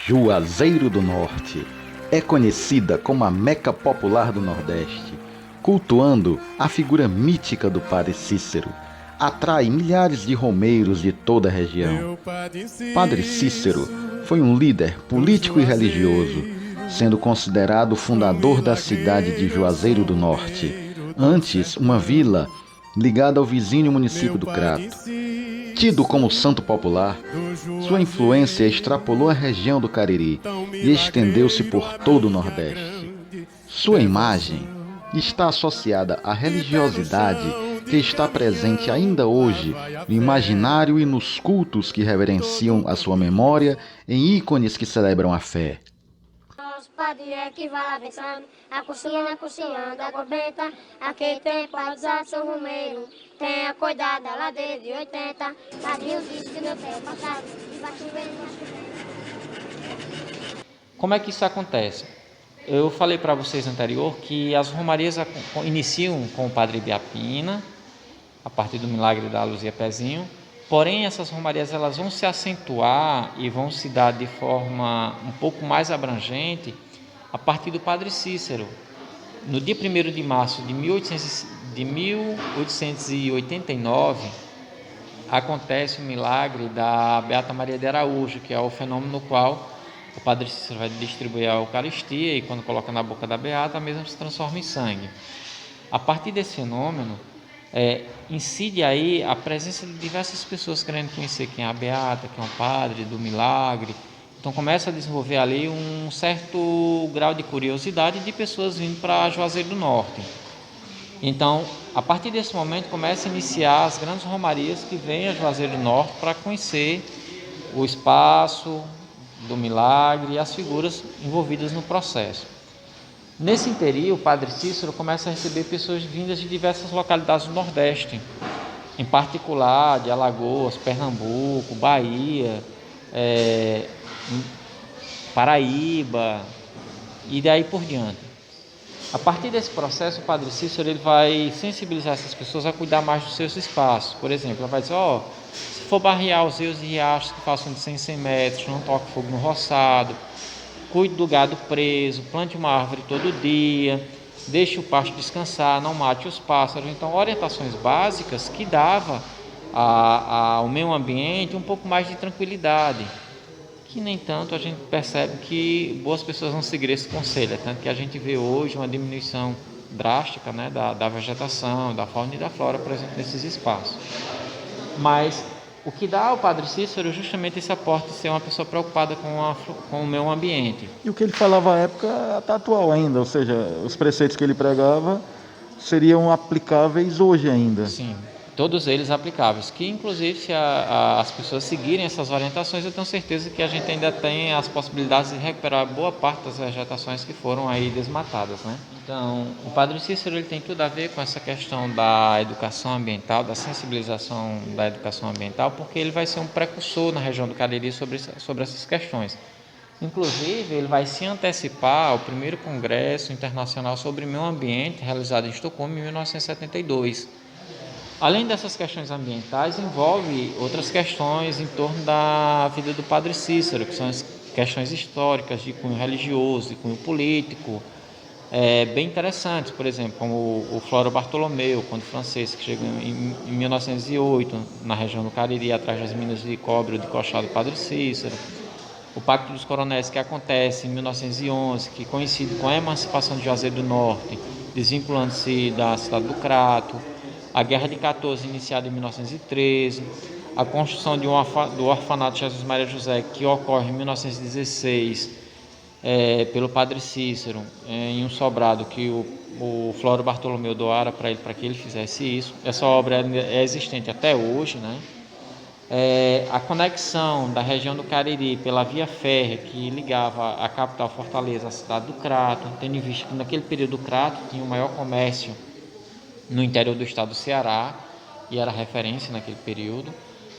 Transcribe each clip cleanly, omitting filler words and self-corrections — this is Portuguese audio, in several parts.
Juazeiro do Norte é conhecida como a Meca popular do Nordeste, cultuando a figura mítica do Padre Cícero. Atrai milhares de romeiros de toda a região. Padre Cícero foi um líder político e religioso, sendo considerado o fundador da cidade de Juazeiro do Norte, antes uma vila ligada ao vizinho município do Crato. Tido como santo popular, sua influência extrapolou a região do Cariri e estendeu-se por todo o Nordeste. Sua imagem está associada à religiosidade que está presente ainda hoje no imaginário e nos cultos que reverenciam a sua memória em ícones que celebram a fé. Nosso padre é que vai avançando, a água benta, aquele tempo a usar São Romeiro. Tenha cuidado da ladeira de 80, tadinho disse que meu tempo passado, e vai chover, vai chover. Como é que isso acontece? Eu falei para vocês anterior que as romarias iniciam com o Padre Ibiapina, a partir do milagre da Luzia Pezinho, porém essas romarias elas vão se acentuar e vão se dar de forma um pouco mais abrangente a partir do Padre Cícero. No dia 1º de março de 1889, acontece o milagre da Beata Maria de Araújo, que é o fenômeno no qual o Padre Cícero vai distribuir a Eucaristia e quando coloca na boca da Beata, a mesma se transforma em sangue. A partir desse fenômeno, incide aí a presença de diversas pessoas querendo conhecer quem é a Beata, quem é o Padre, do milagre. Então começa a desenvolver ali um certo grau de curiosidade de pessoas vindo para Juazeiro do Norte. Então, a partir desse momento, começa a iniciar as grandes romarias que vêm a Juazeiro do Norte para conhecer o espaço do milagre e as figuras envolvidas no processo. Nesse interim, o Padre Cícero começa a receber pessoas vindas de diversas localidades do Nordeste, em particular de Alagoas, Pernambuco, Bahia, Paraíba e daí por diante. A partir desse processo, o Padre Cícero ele vai sensibilizar essas pessoas a cuidar mais dos seus espaços. Por exemplo, ele vai dizer, se for barrear os rios e riachos que passam de 100 em 100 metros, não toque fogo no roçado, cuide do gado preso, plante uma árvore todo dia, deixe o pasto descansar, não mate os pássaros. Então, orientações básicas que dava ao meio ambiente um pouco mais de tranquilidade, que nem tanto a gente percebe que boas pessoas vão seguir esse conselho, tanto que a gente vê hoje uma diminuição drástica, né, da vegetação, da fauna e da flora presente nesses espaços. Mas o que dá ao Padre Cícero é justamente esse aporte de ser uma pessoa preocupada com o meio ambiente. E o que ele falava à época está atual ainda, ou seja, os preceitos que ele pregava seriam aplicáveis hoje ainda. Sim, todos eles aplicáveis, que inclusive se as pessoas seguirem essas orientações, eu tenho certeza que a gente ainda tem as possibilidades de recuperar boa parte das vegetações que foram aí desmatadas, né? Então, o Padre Cícero ele tem tudo a ver com essa questão da educação ambiental, da sensibilização da educação ambiental, porque ele vai ser um precursor na região do Cariri sobre essas questões. Inclusive, ele vai se antecipar ao primeiro Congresso Internacional sobre Meio Ambiente, realizado em Estocolmo em 1972. Além dessas questões ambientais, envolve outras questões em torno da vida do Padre Cícero, que são as questões históricas de cunho religioso, de cunho político, bem interessantes, por exemplo, como o Floro Bartolomeu, conde francês, que chegou em 1908 na região do Cariri, atrás das minas de cobre ou de cochado do Padre Cícero. O Pacto dos Coronéis, que acontece em 1911, que coincide com a emancipação de Juazeiro do Norte, desvinculando-se da cidade do Crato. A Guerra de 14, iniciada em 1913, a construção do orfanato Jesus Maria José, que ocorre em 1916, pelo Padre Cícero, em um sobrado que o Floro Bartolomeu doara para ele, para que ele fizesse isso. Essa obra é existente até hoje, né? A conexão da região do Cariri pela via férrea que ligava a capital Fortaleza à cidade do Crato, tendo em vista que naquele período o Crato tinha o maior comércio no interior do estado do Ceará e era referência naquele período.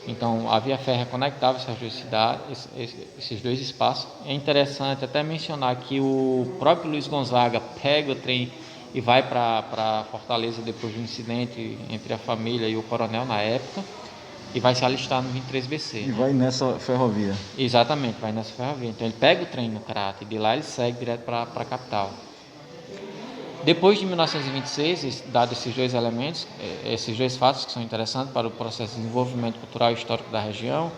Então a via férrea conectava essas duas cidades, esses dois espaços. É interessante até mencionar que o próprio Luiz Gonzaga pega o trem e vai para Fortaleza depois do incidente entre a família e o coronel na época. e vai se alistar no 23BC. E né? vai nessa ferrovia. Exatamente, vai nessa ferrovia. Então ele pega o trem no Crato e de lá ele segue direto para a capital. Depois de 1926, dados esses dois elementos, esses dois fatos que são interessantes para o processo de desenvolvimento cultural e histórico da região,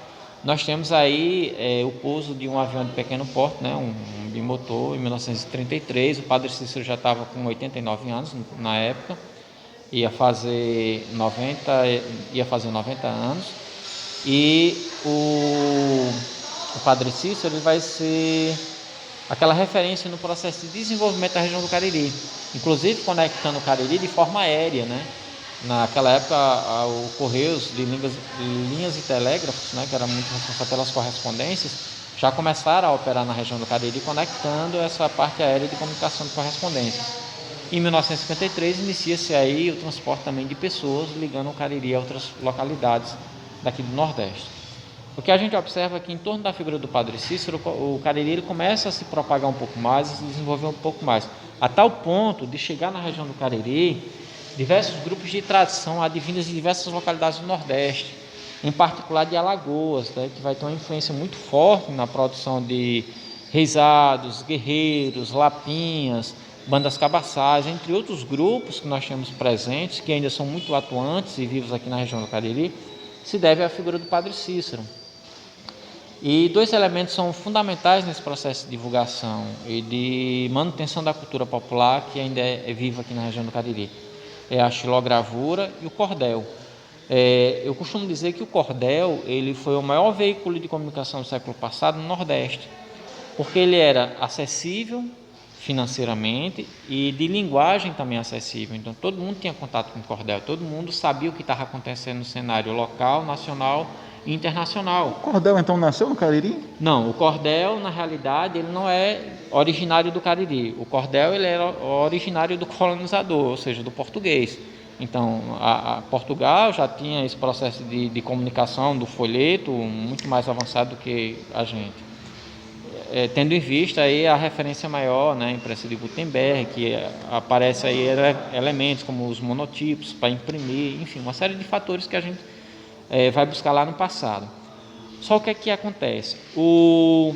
nós temos aí o pouso de um avião de pequeno porte, né, um bimotor, em 1933. O Padre Cícero já estava com 89 anos na época, ia fazer 90 anos, e o Padre Cícero ele vai ser aquela referência no processo de desenvolvimento da região do Cariri, inclusive conectando o Cariri de forma aérea, né? Naquela época, o Correios de linhas e telégrafos, né, que era muito responsável pelas correspondências, já começaram a operar na região do Cariri, conectando essa parte aérea de comunicação de correspondências. Em 1953, inicia-se aí o transporte também de pessoas, ligando o Cariri a outras localidades daqui do Nordeste. O que a gente observa é que em torno da figura do Padre Cícero, o Cariri ele começa a se propagar um pouco mais, a se desenvolver um pouco mais, a tal ponto de chegar na região do Cariri diversos grupos de tradição advindas de diversas localidades do Nordeste, em particular de Alagoas, né, que vai ter uma influência muito forte na produção de reisados, guerreiros, lapinhas, bandas cabaçais, entre outros grupos que nós temos presentes, que ainda são muito atuantes e vivos aqui na região do Cariri, se deve à figura do Padre Cícero. E dois elementos são fundamentais nesse processo de divulgação e de manutenção da cultura popular que ainda é viva aqui na região do Cariri. É a xilogravura e o cordel. Eu costumo dizer que o cordel ele foi o maior veículo de comunicação do século passado no Nordeste, porque ele era acessível financeiramente e de linguagem também acessível. Então todo mundo tinha contato com o cordel, todo mundo sabia o que estava acontecendo no cenário local, nacional e internacional. O cordel então nasceu no Cariri? Não, o cordel na realidade ele não é originário do Cariri. O cordel ele era originário do colonizador, ou seja, do português. Então Portugal já tinha esse processo de comunicação do folheto muito mais avançado do que a gente. Tendo em vista aí a referência maior, né, a imprensa de Gutenberg, que aparece aí elementos como os monotipos para imprimir, enfim, uma série de fatores que a gente vai buscar lá no passado. Só o que é que acontece? O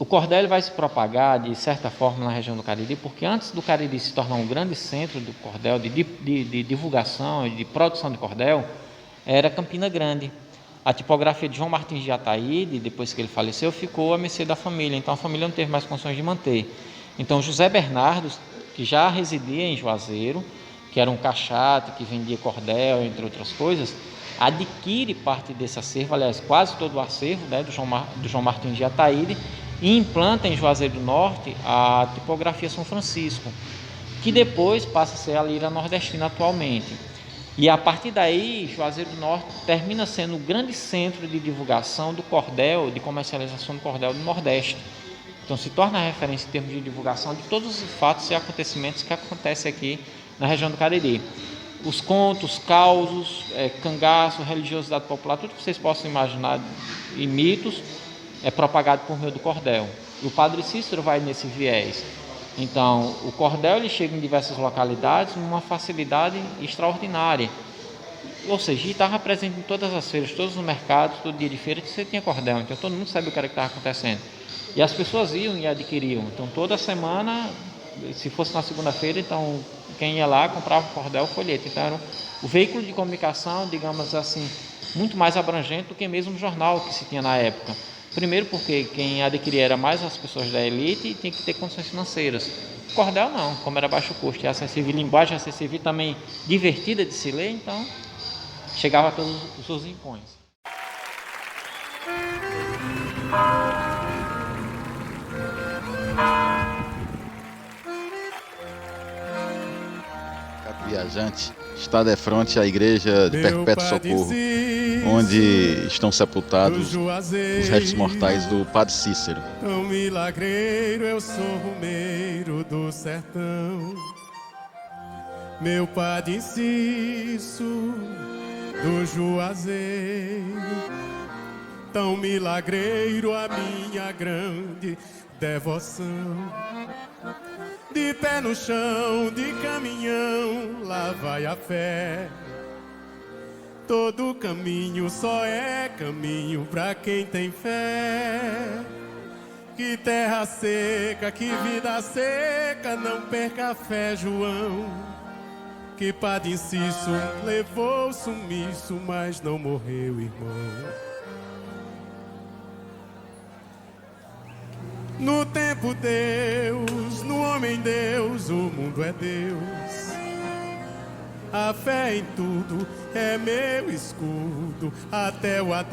cordel vai se propagar de certa forma na região do Cariri, porque antes do Cariri se tornar um grande centro do cordel, de divulgação e de produção de cordel, era Campina Grande. A tipografia de João Martins de Ataíde, depois que ele faleceu, ficou à mercê da família, então a família não teve mais condições de manter. Então José Bernardo, que já residia em Juazeiro, que era um caixate que vendia cordel, entre outras coisas, adquire parte desse acervo, aliás, quase todo o acervo, né, do João Martins de Ataíde, e implanta em Juazeiro do Norte a tipografia São Francisco, que depois passa a ser a Lira Nordestina atualmente. E a partir daí, Juazeiro do Norte termina sendo o grande centro de divulgação do cordel, de comercialização do cordel do Nordeste. Então se torna referência em termos de divulgação de todos os fatos e acontecimentos que acontecem aqui na região do Cariri. Os contos, causos, cangaço, religiosidade popular, tudo que vocês possam imaginar e mitos é propagado por meio do cordel. E o Padre Cícero vai nesse viés. Então, o cordel ele chega em diversas localidades numa facilidade extraordinária. Ou seja, estava presente em todas as feiras, todos os mercados, todo dia de feira que você tinha cordel. Então, todo mundo sabia o que era que estava acontecendo. E as pessoas iam e adquiriam. Então, toda semana, se fosse na segunda-feira, então, quem ia lá comprava o cordel, o folheto. Então, era o veículo de comunicação, digamos assim, muito mais abrangente do que mesmo o jornal que se tinha na época. Primeiro porque quem adquiria era mais as pessoas da elite e tinha que ter condições financeiras. O cordel não, como era baixo custo e acessível, linguagem acessível e também divertida de se ler, então chegava a todos os seus rincões. Viajante está de frente à igreja de Perpétuo Socorro, onde estão sepultados os restos mortais do Padre Cícero. Tão milagreiro, eu sou rumeiro do sertão. Meu Padre Cícero do Juazeiro, tão milagreiro a minha grande devoção. De pé no chão, de caminhão, lá vai a fé. Todo caminho só é caminho pra quem tem fé. Que terra seca, que vida seca, não perca a fé, João. Que Padre Inciso levou sumiço, mas não morreu, irmão. No tempo Deus, no homem Deus, o mundo é Deus. A fé em tudo é meu escudo, até o adeus.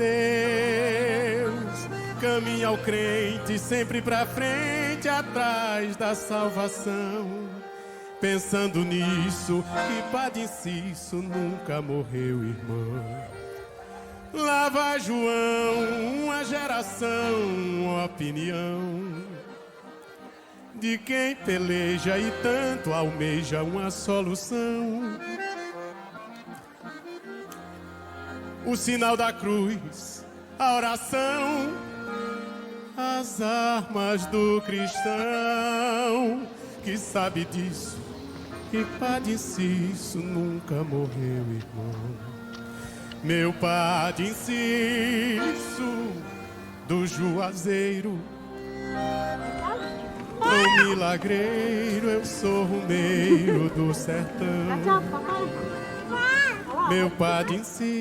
Caminha o crente sempre pra frente, atrás da salvação. Pensando nisso, que Padre Inciso nunca morreu, irmão. Lá vai João, uma geração, uma opinião de quem peleja e tanto almeja uma solução. O sinal da cruz, a oração, as armas do cristão, que sabe disso, que Padre Inciso nunca morreu, irmão. Meu Padre Inciso do Juazeiro, tão milagreiro, eu sou rumeiro do sertão. Meu Padre Inciso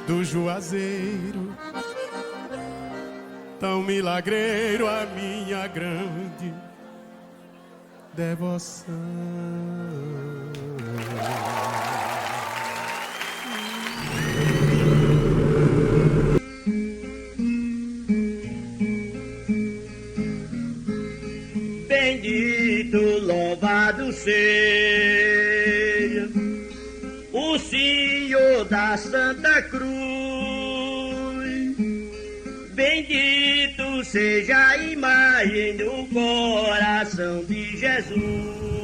do Juazeiro, tão milagreiro, a minha grande devoção. Bendito, louvado seja o Senhor da Santa Cruz. Bendito seja a imagem do coração de Jesus.